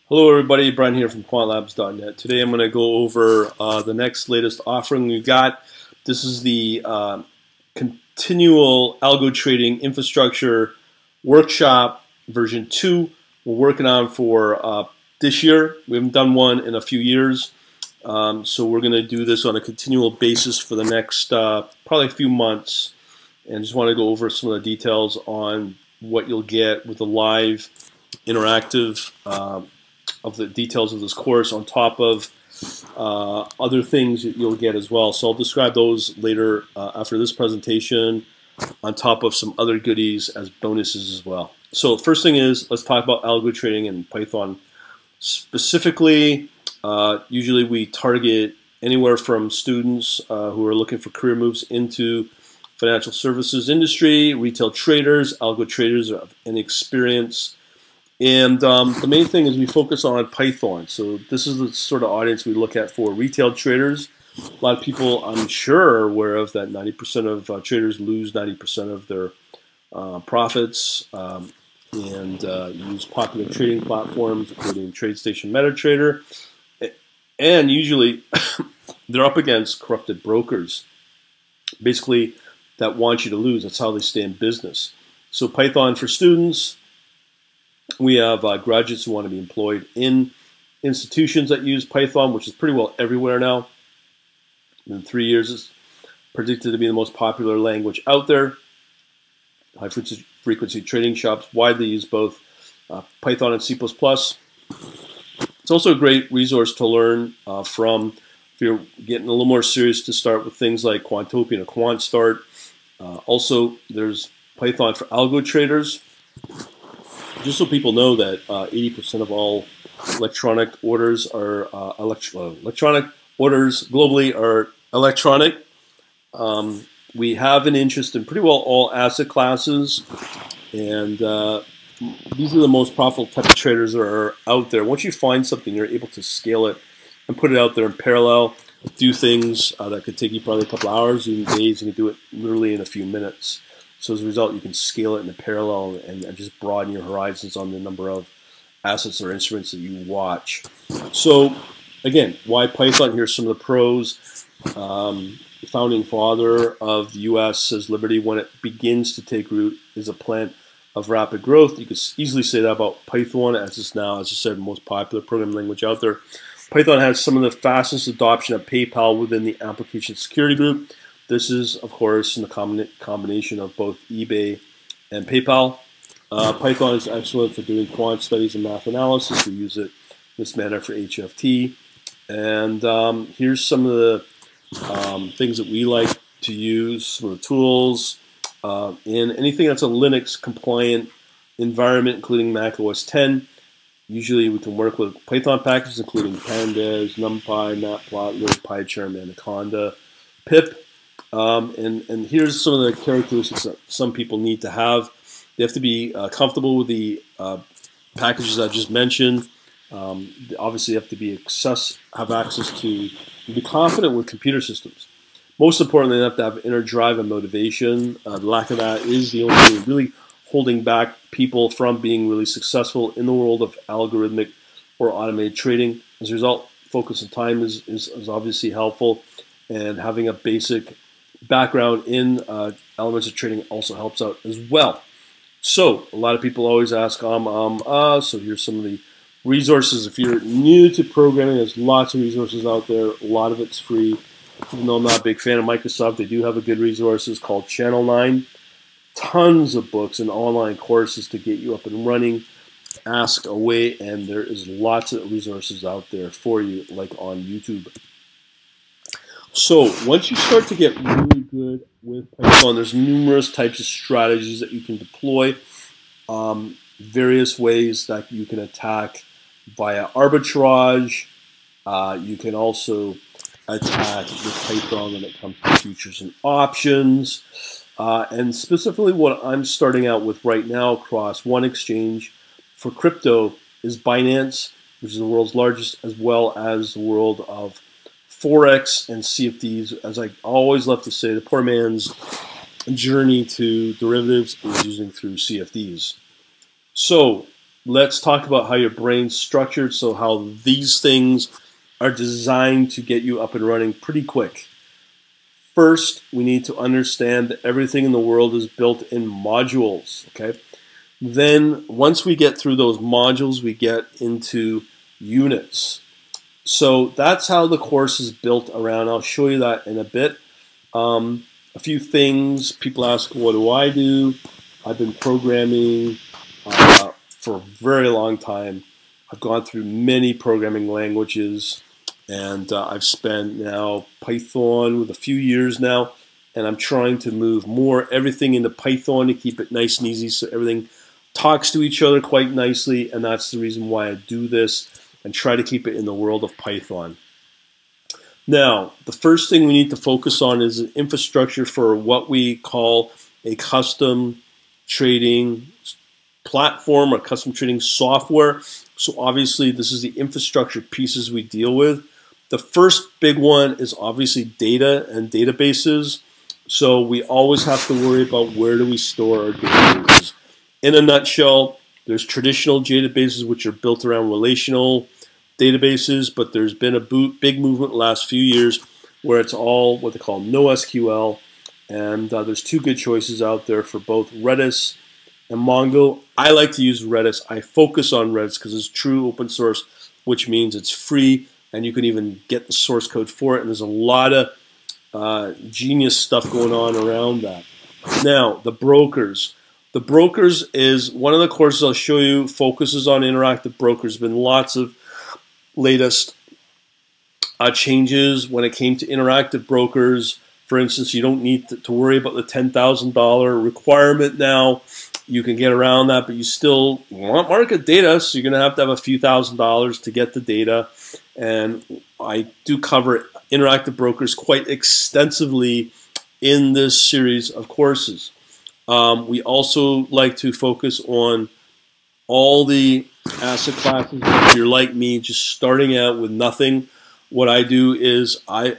Hello everybody, Brian here from quantlabs.net. Today I'm going to go over the next latest offering we got. This is the continual algo trading infrastructure workshop version 2 we're working on for this year. We haven't done one in a few years, so we're going to do this on a continual basis for the next probably a few months, and just want to go over some of the details on what you'll get with the live interactive of the details of this course on top of other things that you'll get as well. So I'll describe those later after this presentation on top of some other goodies as bonuses as well. So first thing is, let's talk about algo trading in Python. Specifically, usually we target anywhere from students who are looking for career moves into financial services industry, retail traders, algo traders of any experience. And the main thing is we focus on Python. So this is the sort of audience we look at for retail traders. A lot of people, I'm sure, are aware of that 90% of traders lose 90% of their profits and use popular trading platforms, including TradeStation, MetaTrader. And usually they're up against corrupted brokers, basically, that want you to lose. That's how they stay in business. So Python for students. We have graduates who want to be employed in institutions that use Python, which is pretty well everywhere now. In 3 years, it's predicted to be the most popular language out there. High-frequency trading shops widely use both Python and C++. It's also a great resource to learn from if you're getting a little more serious, to start with things like Quantopian or QuantStart. Also, there's Python for algo traders. Just so people know that 80% of all electronic orders are electronic orders globally are electronic. We have an interest in pretty well all asset classes, and these are the most profitable type of traders that are out there. Once you find something, you're able to scale it and put it out there in parallel. Do things that could take you probably a couple hours, even days, and you do it literally in a few minutes. So as a result, you can scale it in a parallel and just broaden your horizons on the number of assets or instruments that you watch. So again, why Python? Here's some of the pros. The founding father of the U.S. says liberty, when it begins to take root, is a plant of rapid growth. You could easily say that about Python, as it's now, as I said, the most popular programming language out there. Python has some of the fastest adoption of PayPal within the application security group. This is, of course, in the combination of both eBay and PayPal. Python is excellent for doing quant studies and math analysis. We use it in this manner for HFT. And here's some of the things that we like to use, some of the tools. In anything that's a Linux compliant environment, including Mac OS X, usually we can work with Python packages, including Pandas, NumPy, Matplotlib, PyCharm, Anaconda, pip. And here's some of the characteristics that some people need to have. They have to be comfortable with the packages I just mentioned. They obviously have to be have access to, be confident with computer systems. Most importantly, they have to have inner drive and motivation. The lack of that is the only thing really holding back people from being really successful in the world of algorithmic or automated trading. As a result, focus and time is obviously helpful, and having a basic background in elements of trading also helps out as well. So a lot of people always ask, so here's some of the resources. If you're new to programming, there's lots of resources out there. A lot of it's free. Even though I'm not a big fan of Microsoft, they do have a good resources called Channel 9. Tons of books and online courses to get you up and running. Ask away, and there is lots of resources out there for you, like on YouTube. So once you start to get really good with Python, there's numerous types of strategies that you can deploy, various ways that you can attack via arbitrage. You can also attack with Python when it comes to futures and options. And specifically what I'm starting out with right now across one exchange for crypto is Binance, which is the world's largest, as well as the world of Forex and CFDs. As I always love to say, the poor man's journey to derivatives is using through CFDs. So let's talk about how your brain's structured, so how these things are designed to get you up and running pretty quick. First, we need to understand that everything in the world is built in modules, okay? Then, once we get through those modules, we get into units. So that's how the course is built around. I'll show you that in a bit. A few things. People ask, what do I do? I've been programming for a very long time. I've gone through many programming languages, and I've spent now Python with a few years now, and I'm trying to move more everything into Python to keep it nice and easy so everything talks to each other quite nicely, and that's the reason why I do this and try to keep it in the world of Python. Now, the first thing we need to focus on is an infrastructure for what we call a custom trading platform or custom trading software. So obviously this is the infrastructure pieces we deal with. The first big one is obviously data and databases. So we always have to worry about where do we store our databases. In a nutshell, there's traditional databases which are built around relational databases, but there's been a big movement the last few years where it's all what they call NoSQL, and there's two good choices out there for both Redis and Mongo. I like to use Redis. I focus on Redis because it's true open source, which means it's free, and you can even get the source code for it, and there's a lot of genius stuff going on around that. Now, the brokers. The brokers is one of the courses I'll show you focuses on interactive brokers. There's been lots of latest changes when it came to interactive brokers. For instance, you don't need to worry about the $10,000 requirement now. You can get around that, but you still want market data, so you're going to have a few $1,000s to get the data. And I do cover interactive brokers quite extensively in this series of courses. We also like to focus on all the asset classes. If you're like me, just starting out with nothing, what I do is I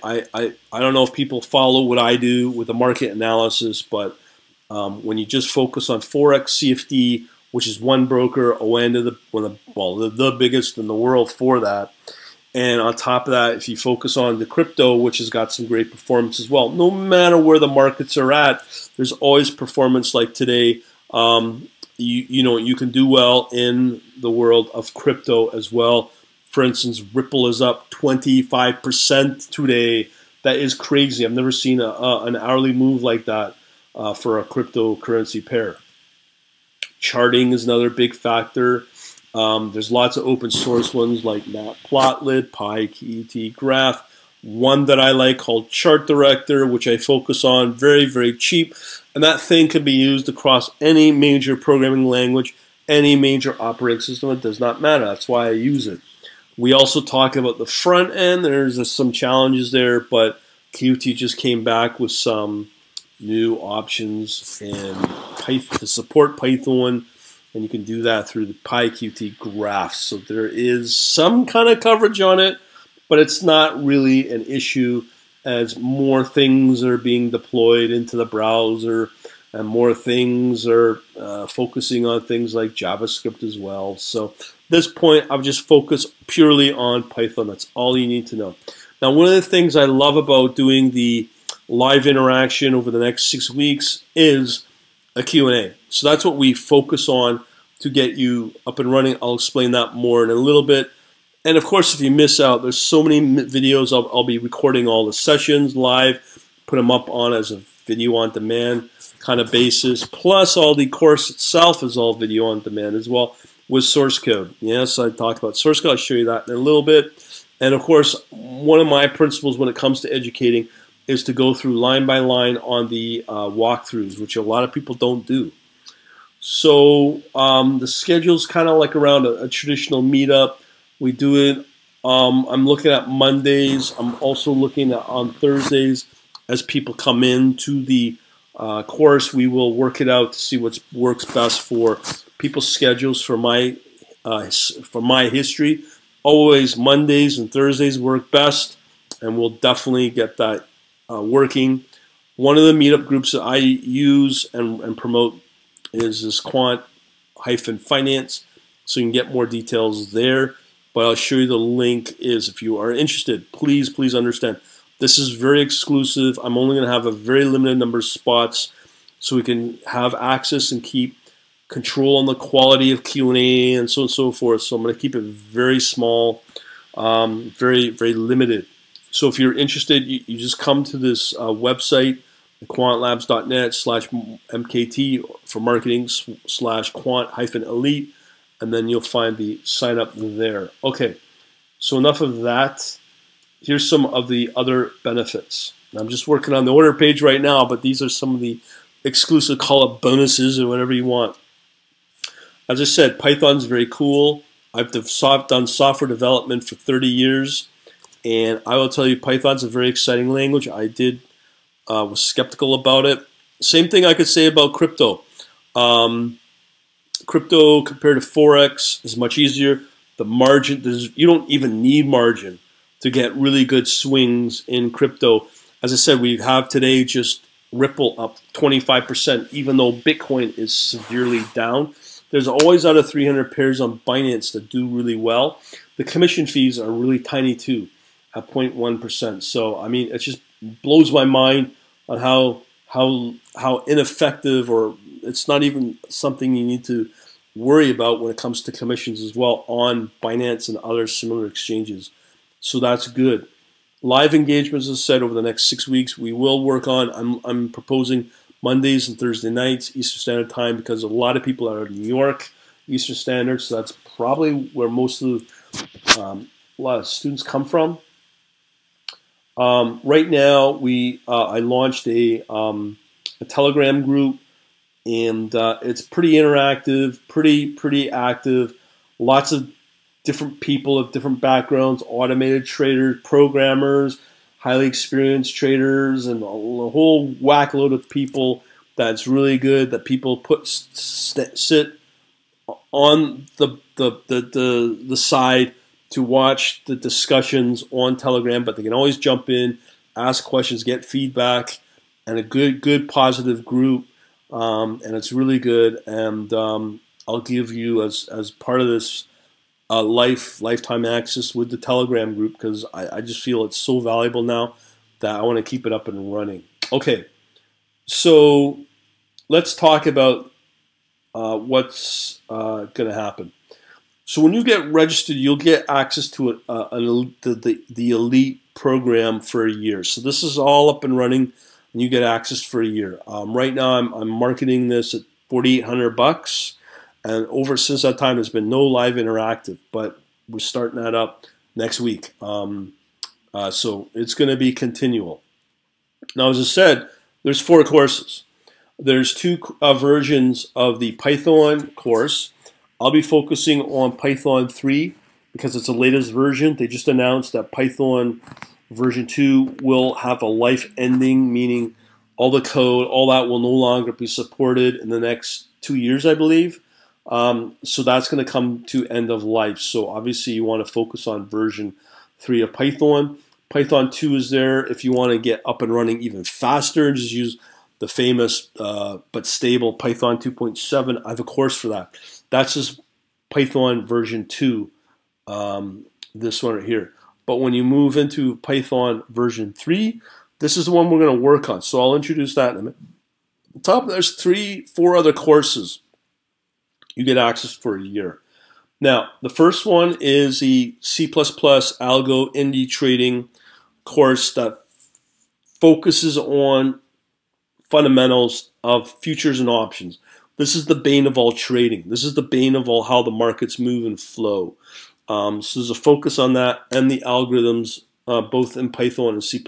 don't know if people follow what I do with the market analysis, but when you just focus on Forex, CFD, which is one broker, OANDA, the biggest in the world for that. And on top of that, if you focus on the crypto, which has got some great performance as well, no matter where the markets are at, there's always performance like today. You can do well in the world of crypto as well. For instance, Ripple is up 25% today. That is crazy. I've never seen an hourly move like that for a cryptocurrency pair. Charting is another big factor. There's lots of open source ones like Matplotlib, PyQt, Graph. One that I like called Chart Director, which I focus on, very, very cheap. And that thing can be used across any major programming language, any major operating system. It does not matter. That's why I use it. We also talk about the front end. There's some challenges there, but Qt just came back with some new options to support Python. And you can do that through the PyQt Graph. So there is some kind of coverage on it, but it's not really an issue as more things are being deployed into the browser and more things are focusing on things like JavaScript as well. So at this point, I've just focused purely on Python. That's all you need to know. Now, one of the things I love about doing the live interaction over the next 6 weeks is a Q&A. So that's what we focus on to get you up and running. I'll explain that more in a little bit. And of course, if you miss out, there's so many videos. I'll be recording all the sessions live, put them up on as a video on demand kind of basis. Plus, all the course itself is all video on demand as well with source code. Yes, I talked about source code. I'll show you that in a little bit. And of course, one of my principles when it comes to educating is to go through line by line on the walkthroughs, which a lot of people don't do. So the schedule's kind of like around a traditional meetup. We do it, I'm looking at Mondays. I'm also looking at on Thursdays as people come in to the course. We will work it out to see what works best for people's schedules for my history. Always Mondays and Thursdays work best, and we'll definitely get that working. One of the meetup groups that I use and promote is this Quant-Finance. so you can get more details there. But I'll show you the link is if you are interested. Please understand. This is very exclusive. I'm only going to have a very limited number of spots so we can have access and keep control on the quality of Q&A and so on and so forth. So I'm going to keep it very small, very limited. So if you're interested, you just come to this website, quantlabs.net/MKT for marketing /quant-elite, and then you'll find the sign up there. Okay, so enough of that. Here's some of the other benefits. I'm just working on the order page right now, but these are some of the exclusive, call it bonuses or whatever you want. As I said, Python's very cool. I've done software development for 30 years, and I will tell you, Python's a very exciting language. I was skeptical about it. Same thing I could say about crypto. Crypto compared to Forex is much easier. The margin, you don't even need margin to get really good swings in crypto. As I said, we have today just Ripple up 25%, even though Bitcoin is severely down. There's always out of 300 pairs on Binance that do really well. The commission fees are really tiny too, at 0.1%. So I mean, it just blows my mind on how ineffective, or it's not even something you need to worry about when it comes to commissions as well on Binance and other similar exchanges. So that's good. Live engagements, as I said, over the next 6 weeks, we will work on. I'm proposing Mondays and Thursday nights, Eastern Standard Time, because a lot of people are in New York, Eastern Standard, so that's probably where most of a lot of students come from. Right now, I launched a Telegram group, and it's pretty interactive, pretty active. Lots of different people of different backgrounds, automated traders, programmers, highly experienced traders, and a whole whack load of people that's really good, that people sit on the side to watch the discussions on Telegram, but they can always jump in, ask questions, get feedback, and a good positive group, and it's really good. And I'll give you, as part of this, lifetime access with the Telegram group, because I just feel it's so valuable now that I want to keep it up and running. Okay, so let's talk about what's going to happen. So when you get registered, you'll get access to the Elite program for a year. So this is all up and running, and you get access for a year. Right now, I'm marketing this at $4,800. And since that time, there's been no live interactive, but we're starting that up next week. So it's going to be continual. Now, as I said, there's 4 courses. There's 2 versions of the Python course. I'll be focusing on Python 3 because it's the latest version. They just announced that Python version 2 will have a life ending, meaning all the code, all that will no longer be supported in the next 2 years, I believe. So that's going to come to end of life. So obviously you want to focus on version 3 of Python. Python 2 is there if you want to get up and running even faster and just use the famous but stable Python 2.7. I have a course for that. That's just Python version 2, this one right here. But when you move into Python version 3, this is the one we're going to work on. So I'll introduce that in a minute. On top, there's 4 other courses you get access for a year. Now, the first one is the C++ Algo indie trading course that focuses on fundamentals of futures and options. This is the bane of all trading. This is the bane of all how the markets move and flow. So there's a focus on that and the algorithms, both in Python and C++.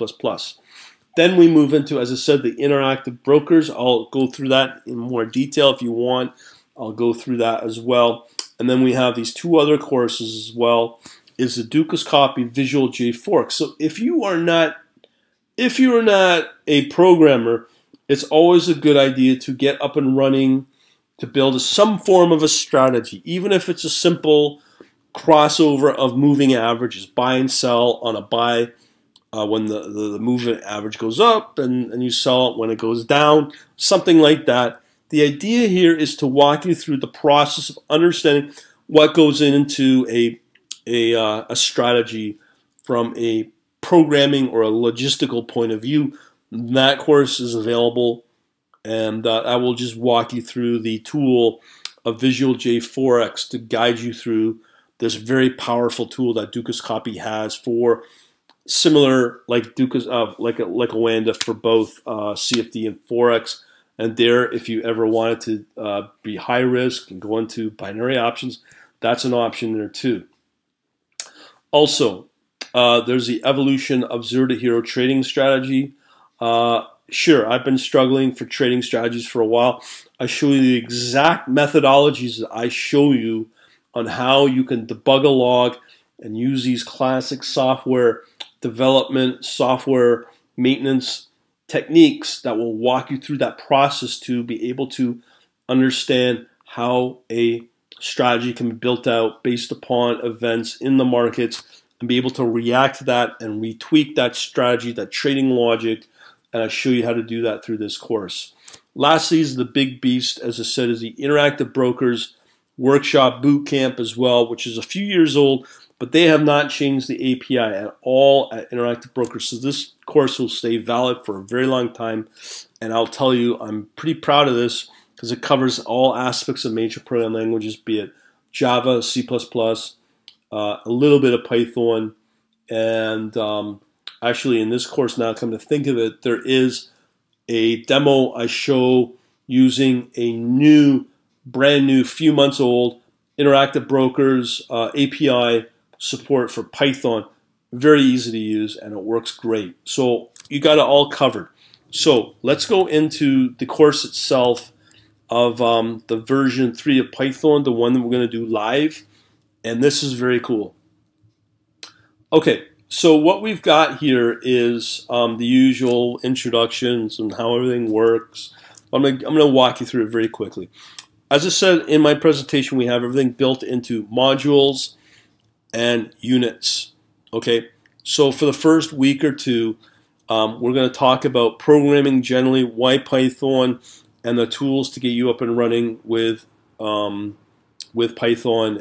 Then we move into, as I said, the interactive brokers. I'll go through that in more detail if you want. I'll go through that as well. And then we have these 2 other courses as well, is the Dukas Copy Visual JFork. So if you are not a programmer, it's always a good idea to get up and running, to build some form of a strategy, even if it's a simple crossover of moving averages, buy and sell on a buy when the moving average goes up, and you sell it when it goes down, something like that. The idea here is to walk you through the process of understanding what goes into a strategy from a programming or a logistical point of view. That course is available, and I will just walk you through the tool of Visual J4X to guide you through this very powerful tool that Dukascopy has for similar, like Dukas, like a Wanda for both CFD and Forex. And there, if you ever wanted to be high risk and go into binary options, that's an option there too. Also, there's the evolution of zero to hero trading strategy. Sure, I've been struggling for trading strategies for a while. I show you the exact methodologies that I show you on how you can debug a log and use these classic software development, software maintenance techniques that will walk you through that process to be able to understand how a strategy can be built out based upon events in the markets and be able to react to that and retweak that strategy, that trading logic, and I'll show you how to do that through this course. Lastly is the big beast, as I said, is the Interactive Brokers Workshop Bootcamp as well, which is a few years old, but they have not changed the API at all at Interactive Brokers. So this course will stay valid for a very long time, and I'll tell you, I'm pretty proud of this because it covers all aspects of major programming languages, be it Java, C++, a little bit of Python, and actually in this course now, come to think of it, there is a demo I show using a brand new, few months old Interactive Brokers API support for Python. Very easy to use, and it works great. So you got it all covered. So let's go into the course itself of the version 3 of Python, the one that we're going to do live, and this is very cool. Okay, so what we've got here is the usual introductions and how everything works. I'm going to walk you through it very quickly. As I said in my presentation, we have everything built into modules and units. Okay, so for the first week or two, we're going to talk about programming generally, why Python, and the tools to get you up and running with Python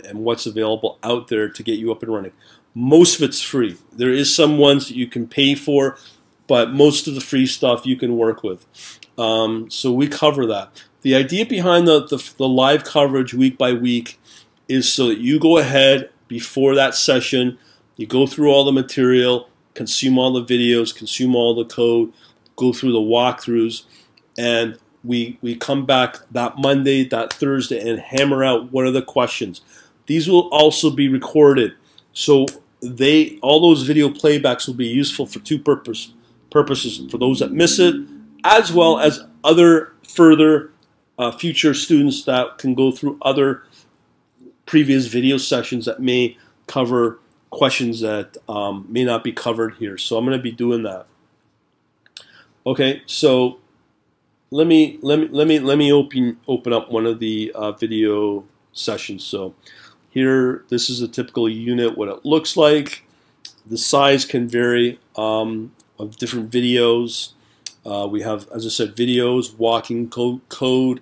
and what's available out there to get you up and running. Most of it's free. There is some ones that you can pay for, but most of the free stuff you can work with. So we cover that. The idea behind the live coverage week by week is so that you go ahead before that session, you go through all the material, consume all the videos, consume all the code, go through the walkthroughs, and we come back that Monday, that Thursday, and hammer out what are the questions. These will also be recorded, so all those video playbacks will be useful for two purposes. For those that miss it, as well as other further future students that can go through other previous video sessions that may cover questions that may not be covered here. So I'm going to be doing that. Okay, so let me open up one of the video sessions. So here, this is a typical unit, what it looks like. The size can vary of different videos. We have, as I said, videos, walking code.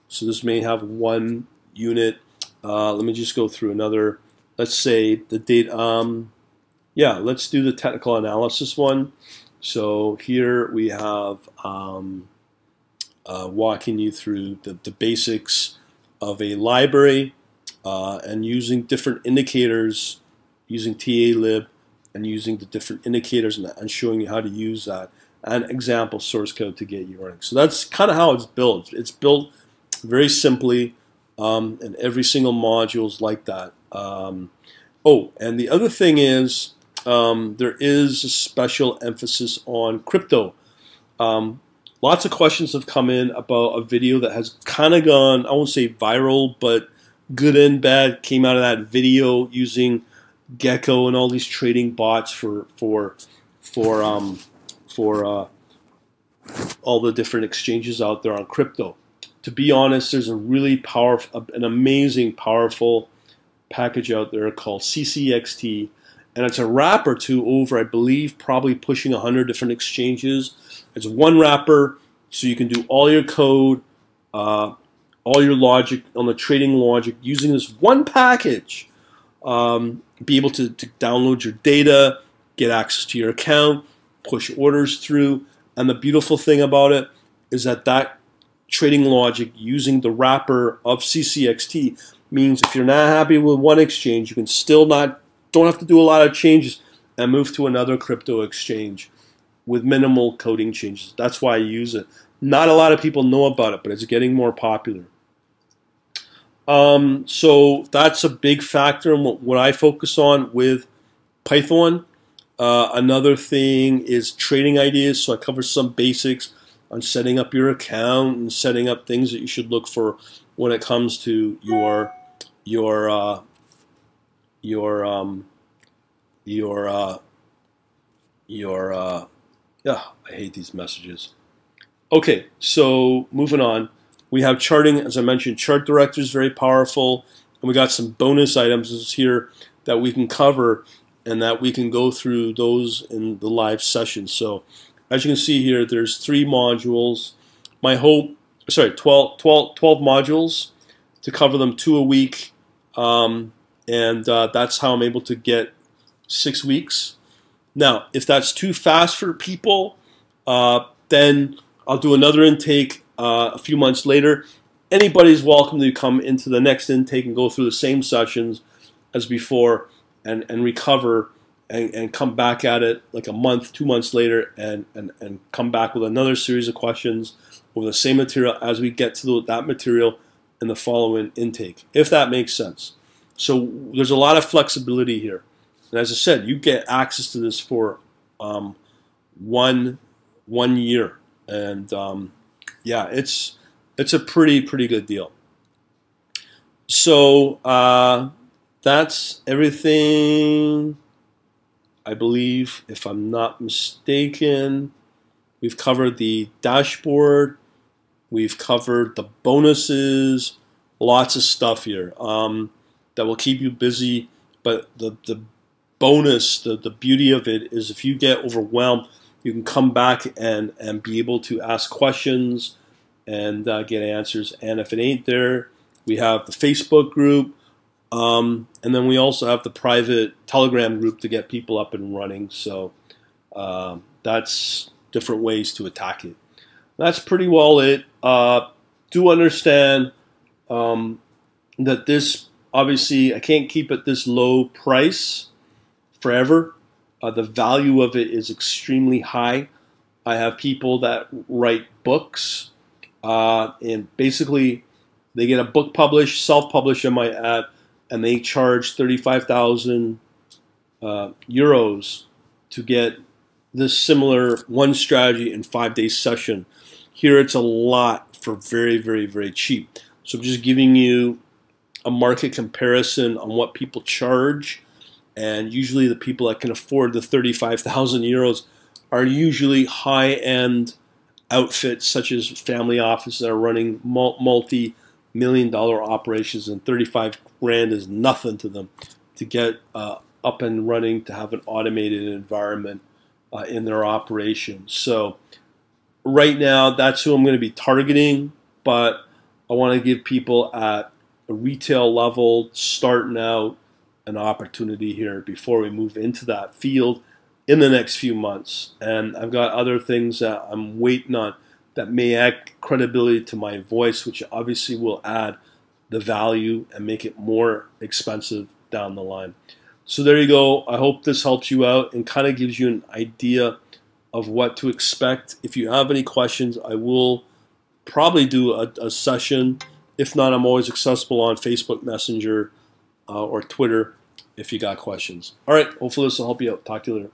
So this may have one unit. Let me just go through another. Let's say the data. Yeah, let's do the technical analysis one. So here we have walking you through the basics of a library and using different indicators, using TALib, and using the different indicators and showing you how to use that, and example source code to get you running. So that's kind of how it's built. It's built very simply, and every single module is like that. Oh, and the other thing is there is a special emphasis on crypto. Lots of questions have come in about a video that has kind of gone, I won't say viral, but good and bad came out of that video using Gecko and all these trading bots for all the different exchanges out there on crypto. To be honest, there's a really powerful, an amazing, powerful package out there called CCXT, and it's a wrapper to over, I believe, probably pushing 100 different exchanges. It's one wrapper, so you can do all your code, all all your logic on the trading logic using this one package. Be able to download your data, get access to your account, push orders through. And the beautiful thing about it is that trading logic using the wrapper of CCXT means if you're not happy with one exchange, you can still don't have to do a lot of changes and move to another crypto exchange with minimal coding changes. That's why I use it. Not a lot of people know about it, but it's getting more popular. So that's a big factor in what I focus on with Python. Another thing is trading ideas. So I cover some basics on setting up your account and setting up things that you should look for when it comes to your I hate these messages. Okay, so moving on. We have charting, as I mentioned. Chart Director is very powerful, and we got some bonus items here that we can cover and that we can go through those in the live session. So as you can see here, there's 3 modules. 12 modules to cover them, 2 a week, and that's how I'm able to get 6 weeks. Now, if that's too fast for people, then I'll do another intake a few months later. Anybody's welcome to come into the next intake and go through the same sessions as before and recover and come back at it like a month, 2 months later and come back with another series of questions over the same material as we get to that material in the following intake, if that makes sense. So there's a lot of flexibility here. And as I said, you get access to this for 1 year. And yeah, it's a pretty good deal. So that's everything, I believe, if I'm not mistaken. We've covered the dashboard. We've covered the bonuses. Lots of stuff here that will keep you busy. But the bonus, the beauty of it is if you get overwhelmed, you can come back and be able to ask questions and get answers. And if it ain't there, we have the Facebook group, and then we also have the private Telegram group to get people up and running. So that's different ways to attack it. That's pretty well it. Do understand that this, obviously, I can't keep it this low price forever. The value of it is extremely high. I have people that write books, and basically they get a book published, self-published, I might add, and they charge 35,000 euros to get this similar one strategy in 5-day session. Here it's a lot for very cheap. So I'm just giving you a market comparison on what people charge. And usually the people that can afford the 35,000 euros are usually high-end outfits such as family offices that are running multi-million-dollar operations, and 35 grand is nothing to them to get up and running, to have an automated environment in their operation. So right now, that's who I'm going to be targeting, but I want to give people at a retail level starting out an opportunity here before we move into that field in the next few months. And I've got other things that I'm waiting on that may add credibility to my voice, which obviously will add the value and make it more expensive down the line. So there you go. I hope this helps you out and kind of gives you an idea of what to expect. If you have any questions, I will probably do a session. If not, I'm always accessible on Facebook Messenger or Twitter if you got questions. All right, hopefully this will help you out. Talk to you later.